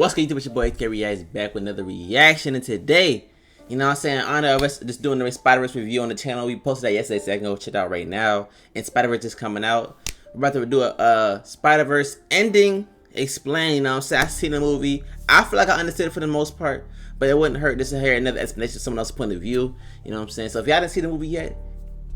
What's good, YouTube? It's your boy AK Reacts back with another reaction, and today, you know what I'm saying, honor of us just doing the Spiderverse review on the channel. We posted that yesterday, so I can go check it out right now. And Spiderverse is coming out. We're about to do a Spiderverse ending explain, you know what I'm saying? I seen the movie. I feel like I understood it for the most part, but it wouldn't hurt just to hear another explanation of someone else's point of view, you know what I'm saying? So if y'all didn't see the movie yet,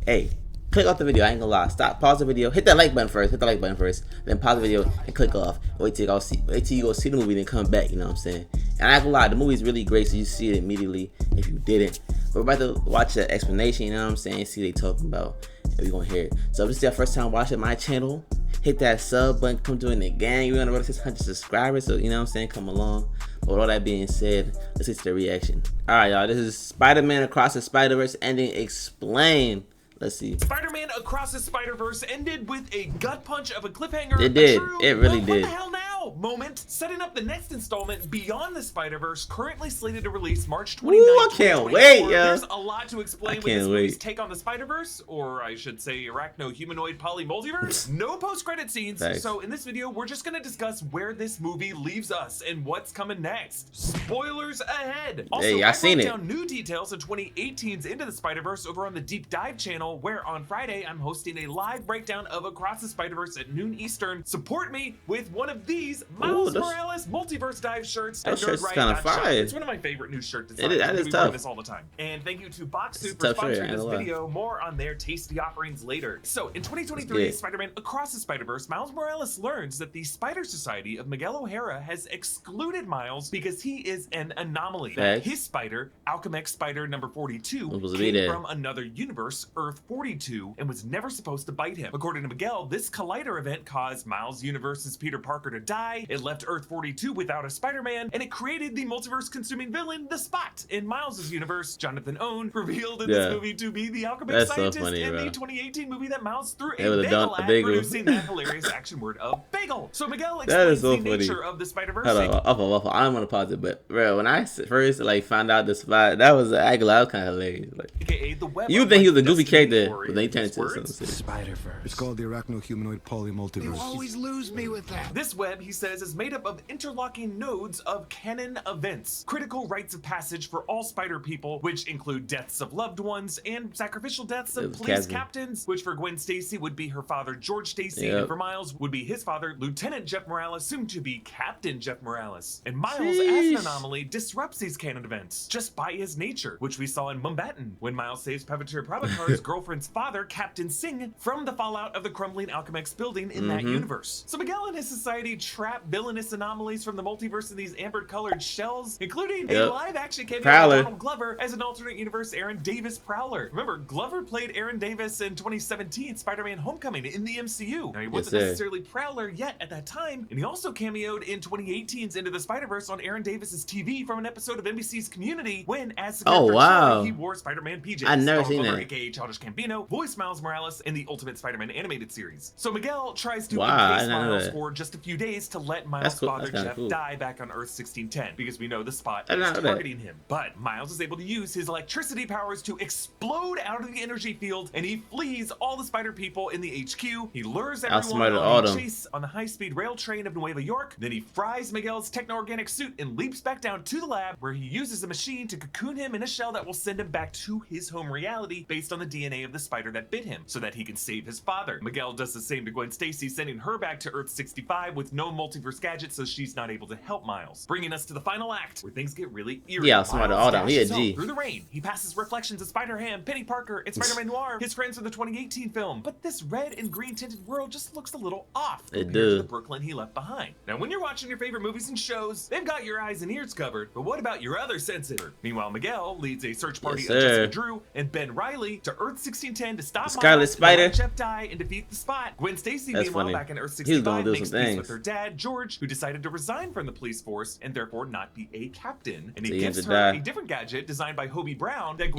hey, click off the video. I ain't gonna lie. Stop. Pause the video. Hit that like button first. Then pause the video and click off. Wait till you go see the movie, then come back. You know what I'm saying? And I ain't gonna lie. The movie's really great, so you see it immediately if you didn't. But we're about to watch the explanation. You know what I'm saying? See what they talking about, and we gonna hear it. So if this is your first time watching my channel, hit that sub button. Come join the gang. We're on the road to 600 subscribers. So you know what I'm saying? Come along. But with all that being said, let's get to the reaction. All right, y'all. This is Spider-Man Across the Spiderverse ending explained. Let's see. Spider-Man Across the Spiderverse ended with a gut punch of a cliffhanger. It did. It really did. What the hell now? Moment. Setting up the next installment, Beyond the Spider-Verse, currently slated to release March 29th. Ooh, I can't wait, yo. There's a lot to explain with this movie's take on the Spider-Verse, or I should say arachno-humanoid poly-multiverse. No post-credit scenes. Thanks. So in this video, we're just going to discuss where this movie leaves us and what's coming next. Spoilers ahead. Also, hey, I seen it. Down new details of 2018's Into the Spider-Verse over on the Deep Dive channel, where on Friday I'm hosting a live breakdown of Across the Spider-Verse at noon Eastern. Support me with one of these Miles Morales Multiverse Dive shirts. That shirt's kind of fire. It's one of my favorite new shirt designs. That is we tough. wear this all the time. And thank you to Box Soup for sponsoring this video. More on their tasty offerings later. So in 2023, Spider-Man Across the Spider-Verse, Miles Morales learns that the Spider Society of Miguel O'Hara has excluded Miles because he is an anomaly. That his spider, Alchemix Spider number 42, came from another universe, Earth 42, and was never supposed to bite him. According to Miguel, this collider event caused Miles' universe's Peter Parker to die. It left Earth 42 without a Spider-Man, and it created the multiverse-consuming villain, the Spot. In Miles' universe, Jonathan Owen revealed in this movie to be the Alchemix scientist in the 2018 movie that Miles threw a bagel at, producing that hilarious action word of bagel. So Miguel explains the nature of the Spider-Verse. I don't want to pause it, but bro, when I first found out the Spot, that was I was kind of hilarious. AKA the web. You think he was a goofy character, but they turned into something. Spiderverse. It's called the arachno-humanoid poly-multiverse. You always lose me with that. This web, he says, is made up of interlocking nodes of canon events, critical rites of passage for all spider people, which include deaths of loved ones and sacrificial deaths of police captains, which for Gwen Stacy would be her father George Stacy, and for Miles would be his father Lieutenant Jeff Morales, soon to be Captain Jeff Morales. And Miles, as an anomaly, disrupts these canon events just by his nature, which we saw in Mumbattan when Miles saves Puppeteer Prabhakar's girlfriend's father, Captain Singh, from the fallout of the crumbling Alchemix building in that universe. So Miguel and his society trap villainous anomalies from the multiverse in these amber-colored shells, including a live-action cameo of Donald Glover as an alternate universe Aaron Davis Prowler. Remember, Glover played Aaron Davis in 2017 Spider-Man Homecoming in the MCU. Now, he wasn't necessarily Prowler yet at that time, and he also cameoed in 2018's Into the Spider-Verse on Aaron Davis's TV from an episode of NBC's Community when, as the character Charlie, he wore Spider-Man PJs. I've never seen that. AKA Childish Gambino voiced Miles Morales in the Ultimate Spider-Man animated series. So Miguel tries to replace Miles for just a few days to let Miles' father Jeff die back on Earth 1610, because we know the Spot is targeting him. But Miles is able to use his electricity powers to explode out of the energy field, and he flees all the spider people in the HQ. He lures everyone on a chase on the high-speed rail train of Nueva York. Then he fries Miguel's techno-organic suit and leaps back down to the lab, where he uses a machine to cocoon him in a shell that will send him back to his home reality based on the DNA of the spider that bit him, so that he can save his father. Miguel does the same to Gwen Stacy, sending her back to Earth 65 with no multiverse gadgets, so she's not able to help Miles. Bringing us to the final act, where things get really eerie. Yeah, hold on. He a G. Through the rain, he passes reflections of Spider-Ham, Penny Parker, and Spider-Man Noir, his friends from the 2018 film. But this red and green tinted world just looks a little off compared to the Brooklyn he left behind. Now, when you're watching your favorite movies and shows, they've got your eyes and ears covered, but what about your other senses? Meanwhile, Miguel leads a search party of Jessica Drew and Ben Reilly to Earth 1610 to stop Miles, Spider, Jeff die, and defeat the Spot. Gwen Stacy, meanwhile, back in Earth 65, makes peace with her dad, George, who decided to resign from the police force and therefore not be a captain. And he gives her a different gadget designed by Hobie Brown that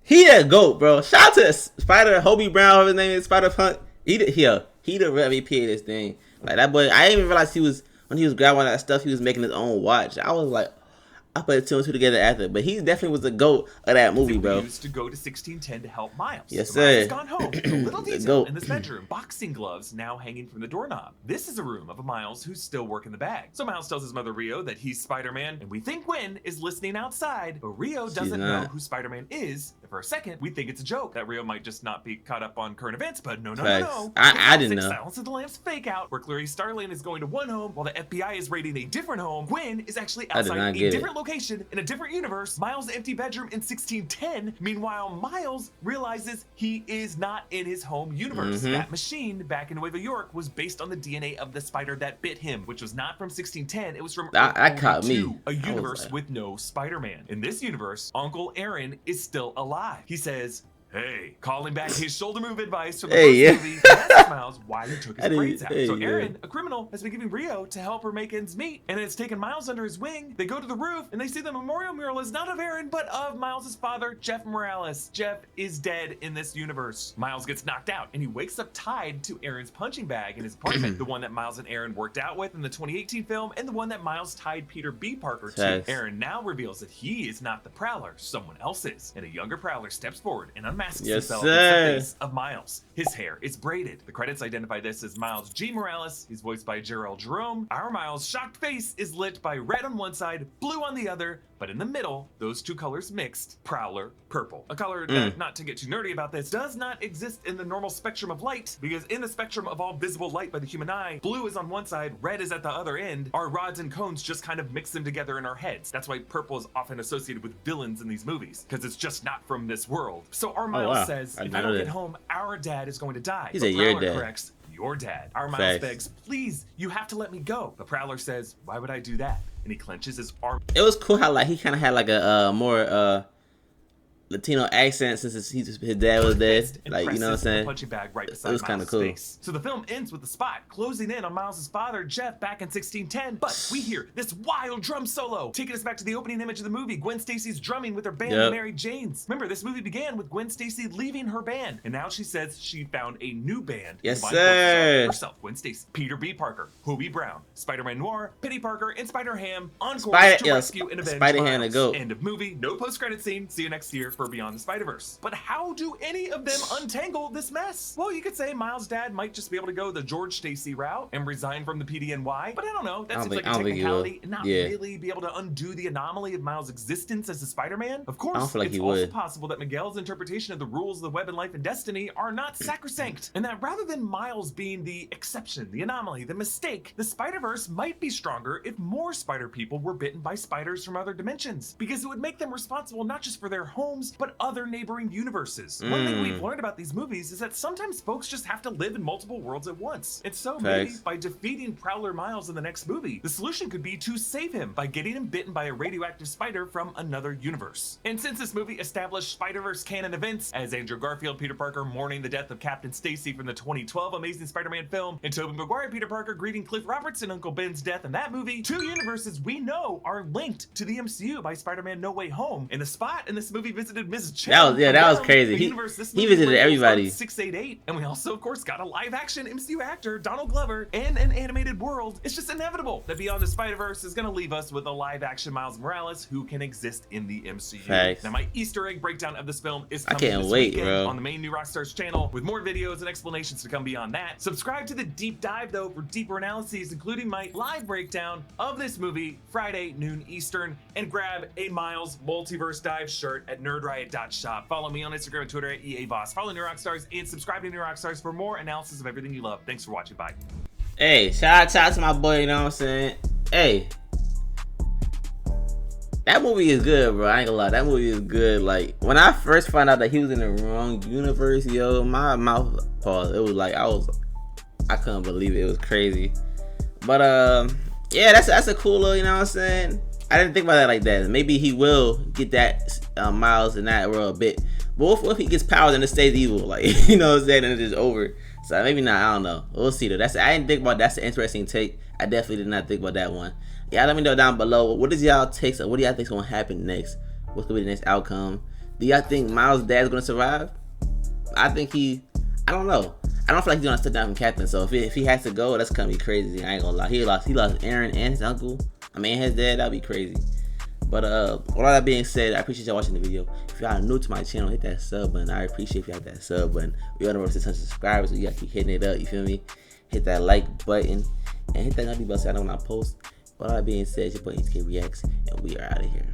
he a GOAT, bro. Shout out to Spider Hobie Brown, whatever his name is, Spider Punk. He the MVP of this thing. Like that boy, I didn't even realize when he was grabbing all that stuff, he was making his own watch. I was like, I put two and two together after, but he definitely was the GOAT of that movie, bro. Used to go to 1610 to help Miles. Yes, so Miles sir. has gone home. A little detail in this bedroom. Boxing gloves now hanging from the doorknob. This is a room of a Miles who's still working the bag. So Miles tells his mother Rio that he's Spider-Man, and we think Gwen is listening outside, but Rio doesn't know who Spider-Man is. And for a second, we think it's a joke that Rio might just not be caught up on current events, but no. I didn't know. Silence of the Lambs fake out, where Clarice Starling is going to one home while the FBI is raiding a different home. Gwen is actually outside a different location in a different universe. Miles' empty bedroom in 1610. Meanwhile, Miles realizes he is not in his home universe. That machine back in Nueva York was based on the DNA of the spider that bit him, which was not from 1610. It was from that caught me. A universe with no Spider-Man. In this universe, Uncle Aaron is still alive. He says, hey, calling back his shoulder move advice from the first movie, asks Miles why he took his braids out. So Aaron, a criminal, has been giving Rio to help her make ends meet, and it's taken Miles under his wing. They go to the roof, and they see the memorial mural is not of Aaron, but of Miles' father, Jeff Morales. Jeff is dead in this universe. Miles gets knocked out, and he wakes up tied to Aaron's punching bag in his apartment, the one that Miles and Aaron worked out with in the 2018 film, and the one that Miles tied Peter B. Parker to. Aaron now reveals that he is not the Prowler, someone else is, and a younger Prowler steps forward and unmasks himself. It's the face of Miles. His hair is braided. The credits identify this as Miles G. Morales. He's voiced by Gerald Jerome. Our Miles' shocked face is lit by red on one side, blue on the other, but in the middle, those two colors mixed, Prowler, purple. A color that, not to get too nerdy about this, does not exist in the normal spectrum of light, because in the spectrum of all visible light by the human eye, blue is on one side, red is at the other end. Our rods and cones just kind of mix them together in our heads. That's why purple is often associated with villains in these movies, because it's just not from this world. So our Miles says, if I don't get home, our dad is going to die. He said, your dad. Corrects, your dad. Our Miles begs, please, you have to let me go. The Prowler says, why would I do that? And he clenches his arm. It was cool how like he kind of had like a more Latino accent since his dad was dead. Like, you know what I'm saying? Punching bag right beside it was kind of cool. Face. So the film ends with the spot closing in on Miles' father, Jeff, back in 1610. But we hear this wild drum solo, taking us back to the opening image of the movie. Gwen Stacy's drumming with her band, Mary Jane's. Remember, this movie began with Gwen Stacy leaving her band, and now she says she found a new band. Yes, sir. Herself, Gwen Stacy, Peter B. Parker, Hobie Brown, Spider-Man Noir, Penny Parker, and Spider-Ham on course to rescue and avenge Spider-Ham Miles. to go. End of movie. No post-credit scene. See you next year for Beyond the Spider-Verse. But how do any of them untangle this mess? Well, you could say Miles' dad might just be able to go the George Stacy route and resign from the PDNY, but I don't know. That seems like a technicality and not really be able to undo the anomaly of Miles' existence as a Spider-Man. Of course, it's also possible that Miguel's interpretation of the rules of the web and life and destiny are not sacrosanct, and that rather than Miles being the exception, the anomaly, the mistake, the Spider-Verse might be stronger if more spider people were bitten by spiders from other dimensions, because it would make them responsible not just for their homes, but other neighboring universes. One thing we've learned about these movies is that sometimes folks just have to live in multiple worlds at once. And so maybe by defeating Prowler Miles in the next movie, the solution could be to save him by getting him bitten by a radioactive spider from another universe. And since this movie established Spider-Verse canon events, as Andrew Garfield, Peter Parker mourning the death of Captain Stacy from the 2012 Amazing Spider-Man film, and Tobey Maguire, Peter Parker grieving Cliff Robertson, Uncle Ben's death in that movie, two universes we know are linked to the MCU by Spider-Man No Way Home. And the Spot in this movie visited Mrs. Chen. That was crazy. He visited everybody. 688, and we also, of course, got a live-action MCU actor, Donald Glover, and an animated world. It's just inevitable that Beyond the Spider-Verse is going to leave us with a live-action Miles Morales who can exist in the MCU. Now, my Easter egg breakdown of this film is coming this weekend on the main New Rockstars channel, with more videos and explanations to come beyond that. Subscribe to the deep dive, though, for deeper analyses, including my live breakdown of this movie, Friday, noon Eastern, and grab a Miles Multiverse Dive shirt at nerdriot.shop. Follow me on Instagram and Twitter at EABoss. Follow New Rockstars and subscribe to New Rockstars for more analysis of everything you love. Thanks for watching. Bye. Hey, shout out to my boy, you know what I'm saying? Hey, that movie is good, bro. I ain't gonna lie, that movie is good. Like, when I first found out that he was in the wrong universe, yo, my mouth paused. It was like, I couldn't believe it. It was crazy. But yeah, that's a cool little, you know what I'm saying? I didn't think about that like that. Maybe he will get that Miles in that world a bit. But what if he gets powers and it stays evil? Like, you know what I'm saying? And it's just over. So maybe not. I don't know. We'll see though. I didn't think about that. That's an interesting take. I definitely did not think about that one. Yeah, let me know down below. What is y'all takes? What do y'all think is gonna happen next? What's gonna be the next outcome? Do y'all think Miles' dad's gonna survive? I think I don't know. I don't feel like he's gonna step down from captain. So if he has to go, that's gonna be crazy. I ain't gonna lie. He lost Aaron and his uncle. I mean his dad. That'd be crazy. But with all that being said, I appreciate y'all watching the video. If y'all are new to my channel, hit that sub button. I appreciate if y'all hit that sub button. We on the road to 600 subscribers, so you gotta keep hitting it up. You feel me? Hit that like button and hit that notification bell so I know when I post. With all that being said, it's your boy HK Reacts, and we are out of here.